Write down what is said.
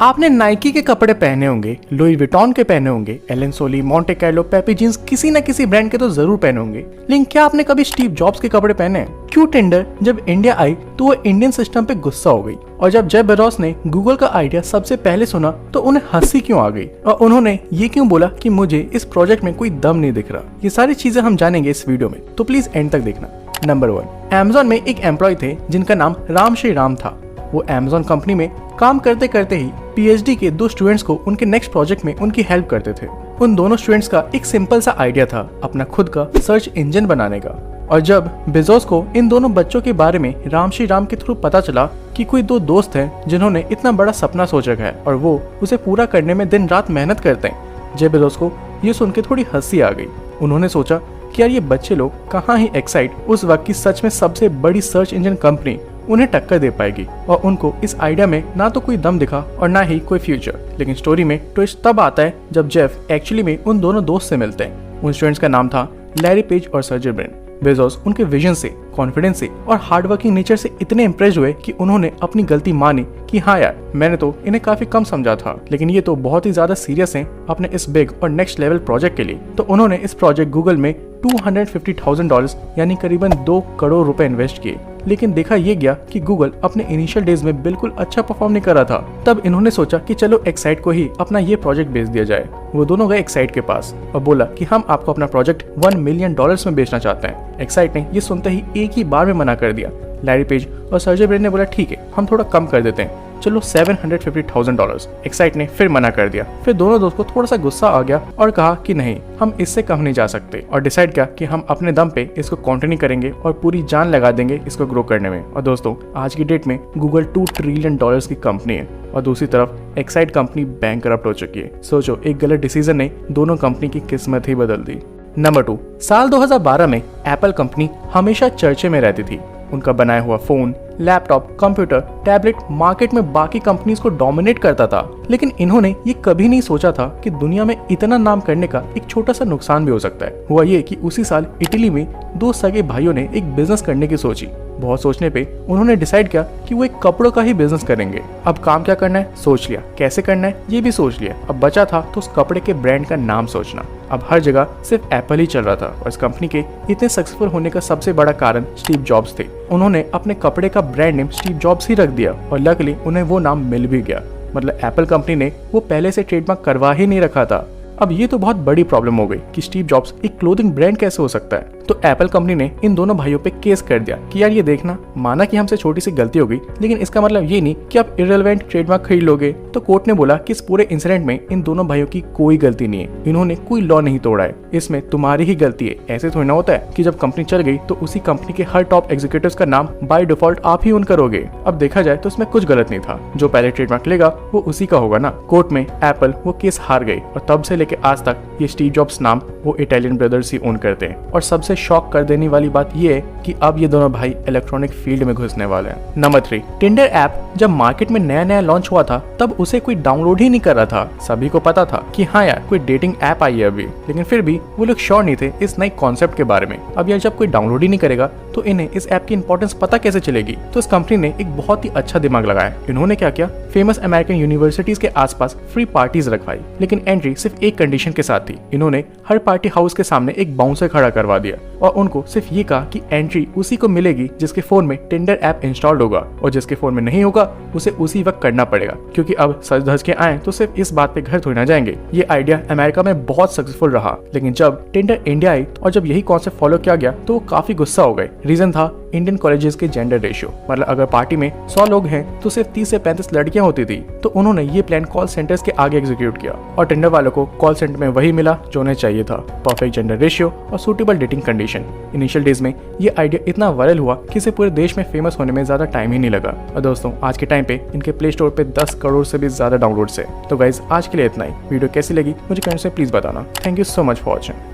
आपने नाइकी के कपड़े पहने होंगे, लुई विटॉन के पहने होंगे, Allen Solly, Monte Carlo, Pepe Jeans, किसी न किसी ब्रांड के तो जरूर पहने होंगे। लेकिन क्या आपने कभी स्टीव जॉब्स के कपड़े पहने हैं? क्यों टिंडर जब इंडिया आई तो वो इंडियन सिस्टम पे गुस्सा हो गई, और जब जेफ बेजोस ने गूगल का आइडिया सबसे पहले सुना तो उन्हें हंसी क्यों आ गई, और उन्होंने ये क्यों बोला कि मुझे इस प्रोजेक्ट में कोई दम नहीं दिख रहा? ये सारी चीजें हम जानेंगे इस वीडियो में, तो प्लीज एंड तक देखना। नंबर 1, अमेज़न में एक एम्प्लॉय थे जिनका नाम राम श्री राम था। वो अमेज़न कंपनी में काम करते करते ही पीएचडी के 2 स्टूडेंट्स को उनके नेक्स्ट प्रोजेक्ट में उनकी हेल्प करते थे। उन दोनों स्टूडेंट्स का एक सिंपल सा आइडिया था अपना खुद का सर्च इंजन बनाने का। और जब बेजोस को इन दोनों बच्चों के बारे में राम श्री राम के थ्रू पता चला कि कोई 2 दोस्त हैं जिन्होंने इतना बड़ा सपना सोचा है और वो उसे पूरा करने में दिन रात मेहनत करते हैं, जेफ बेजोस को ये सुन के थोड़ी हंसी आ गई। उन्होंने सोचा कि यार ये बच्चे लोग कहाँ ही एक्साइट उस वक्त की सच में सबसे बड़ी सर्च इंजन कंपनी उन्हें टक्कर दे पाएगी, और उनको इस आइडिया में ना तो कोई दम दिखा और ना ही कोई फ्यूचर। लेकिन स्टोरी में ट्विस्ट तब आता है जब जेफ एक्चुअली में उन दोनों दोस्त से मिलते हैं। उन स्टूडेंट्स का नाम था लैरी पेज और सर्जी ब्रिन। बेजोस उनके विजन से, कॉन्फिडेंस से और हार्डवर्किंग नेचर से इतने इम्प्रेस हुए कि उन्होंने अपनी गलती मानी कि हाँ यार, मैंने तो इन्हें काफी कम समझा था, लेकिन ये तो बहुत ही ज्यादा सीरियस हैं अपने इस बिग और नेक्स्ट लेवल प्रोजेक्ट के लिए। तो उन्होंने इस प्रोजेक्ट गूगल में $250,000 यानी करीबन 2 करोड़ रुपए इन्वेस्ट किए। लेकिन देखा ये गया कि गूगल अपने इनिशियल डेज में बिल्कुल अच्छा परफॉर्म नहीं कर रहा था। तब इन्होंने सोचा कि चलो एक्साइट को ही अपना ये प्रोजेक्ट बेच दिया जाए। वो दोनों गए एक्साइट के पास और बोला कि हम आपको अपना प्रोजेक्ट $1 मिलियन में बेचना चाहते हैं। एक्साइट ने ये सुनते ही एक ही बार में मना कर दिया। लैरी पेज और सर्जी ब्रिन ने बोला ठीक है, हम थोड़ा कम कर देते हैं, चलो $750,000। एक्साइट ने फिर मना कर दिया। फिर दोनों दोस्त को थोड़ा सा गुस्सा आ गया और कहा कि नहीं, हम इससे कम नहीं जा सकते, और डिसाइड किया कि हम अपने दम पे इसको कंटिन्यू करेंगे और पूरी जान लगा देंगे इसको ग्रो करने में। और दोस्तों, आज की डेट में गूगल $2 ट्रिलियन की कंपनी है और दूसरी तरफ एक्साइट कंपनी बैंकरप्ट हो चुकी है। सोचो, एक गलत डिसीजन ने दोनों कंपनी की किस्मत ही बदल दी। नंबर 2, साल 2012 में एप्पल कंपनी हमेशा चर्चे में रहती थी। उनका बनाया हुआ phone, laptop, computer, tablet market में बाकी कंपनीज को डोमिनेट करता था। लेकिन इन्होंने ये कभी नहीं सोचा था कि दुनिया में इतना नाम करने का एक छोटा सा नुकसान भी हो सकता है। हुआ ये कि उसी साल इटली में 2 सगे भाइयों ने एक बिजनेस करने की सोची। बहुत सोचने पे उन्होंने डिसाइड किया कि वो एक कपड़ों का ही बिजनेस करेंगे। अब काम क्या करना है सोच लिया, कैसे करना है ये भी सोच लिया। अब बचा था तो उस कपड़े के ब्रांड का नाम सोचना। अब हर जगह सिर्फ एप्पल ही चल रहा था, और इस कंपनी के इतने सक्सेसफुल होने का सबसे बड़ा कारण स्टीव जॉब्स थे। उन्होंने अपने कपड़े का ब्रांड नेम स्टीव जॉब्स ही रख दिया, और लकीली उन्हें वो नाम मिल भी गया। मतलब एप्पल कंपनी ने वो पहले से ट्रेडमार्क करवा ही नहीं रखा था। अब ये तो बहुत बड़ी प्रॉब्लम हो गई कि स्टीव जॉब्स एक क्लोथिंग ब्रांड कैसे हो सकता है। तो एप्पल कंपनी ने इन दोनों भाइयों पे केस कर दिया कि यार ये देखना, माना कि हमसे छोटी सी गलती हो गई, लेकिन इसका मतलब ये नहीं कि आप इररिलेवेंट ट्रेडमार्क खरीद लोगे। तो कोर्ट ने बोला कि इस पूरे इंसिडेंट में इन दोनों भाइयों की कोई गलती नहीं है, इन्होंने कोई लॉ नहीं तोड़ा है, इसमें तुम्हारी ही गलती है। ऐसे थोड़ी ना होता है कि जब कंपनी चल गई तो उसी कंपनी के हर टॉप एग्जीक्यूटिव्स का नाम बाय डिफॉल्ट आप ही उन करोगे। अब देखा जाए तो इसमें कुछ गलत नहीं था, जो पहले ट्रेडमार्क लेगा वो उसी का होगा ना। कोर्ट में एप्पल वो केस हार गई, और तब से लेके आज तक ये स्टीव जॉब्स नाम वो इटालियन ब्रदर्स ही ओन करते हैं। और सबसे शॉक कर देने वाली बात ये है कि अब ये दोनों भाई इलेक्ट्रॉनिक फील्ड में घुसने वाले हैं। नंबर 3, टिंडर ऐप जब मार्केट में नया नया लॉन्च हुआ था तब उसे कोई डाउनलोड ही नहीं कर रहा था। सभी को पता था कि हाँ यार, कोई डेटिंग ऐप आई है अभी, लेकिन फिर भी वो लोग श्योर नहीं थे इस नई कॉन्सेप्ट के बारे में। अब यार, जब कोई डाउनलोड ही नहीं करेगा तो इन्हें इस ऐप की इंपॉर्टेंस पता कैसे चलेगी? तो इस कंपनी ने एक बहुत ही अच्छा दिमाग लगाया। इन्होंने क्या किया, फेमस अमेरिकन यूनिवर्सिटीज के आसपास फ्री पार्टीज रखवाई, लेकिन एंट्री सिर्फ एक कंडीशन के साथ थी। इन्होंने हर पार्टी हाउस के सामने एक बाउंसर खड़ा करवा दिया और उनको सिर्फ ये कहा कि एंट्री उसी को मिलेगी जिसके फोन में टिंडर ऐप इंस्टॉल्ड होगा, और जिसके फोन में नहीं होगा उसे उसी वक्त करना पड़ेगा, क्योंकि अब सज धज के आए तो सिर्फ इस बात पे घर थोड़ी ना जाएंगे। ये आइडिया अमेरिका में बहुत सक्सेसफुल रहा, लेकिन जब टिंडर इंडिया आई और जब यही कॉन्सेप्ट फॉलो किया गया तो वो काफी गुस्सा हो गए। रीजन था इंडियन कॉलेजेस के जेंडर रेशियो, मतलब अगर पार्टी में 100 लोग हैं तो सिर्फ 30 से 35 लड़कियां होती थी। तो उन्होंने ये प्लान कॉल सेंटर्स के आगे एग्जीक्यूट किया, और टिंडर वालों को कॉल सेंटर में वही मिला जो उन्हें चाहिए था, परफेक्ट जेंडर रेशियो और suitable dating condition. Initial days में ये आइडिया इतना वायरल हुआ कि इसे पूरे देश में फेमस होने में ज्यादा टाइम ही नहीं लगा। और दोस्तों, आज के टाइम पे इनके प्ले स्टोर पे 10 करोड़ से भी ज्यादा डाउनलोड्स है। तो गाइज, आज के लिए इतना ही। वीडियो कैसी लगी मुझे कमेंट्स में प्लीज बताना। Thank you so much for watching.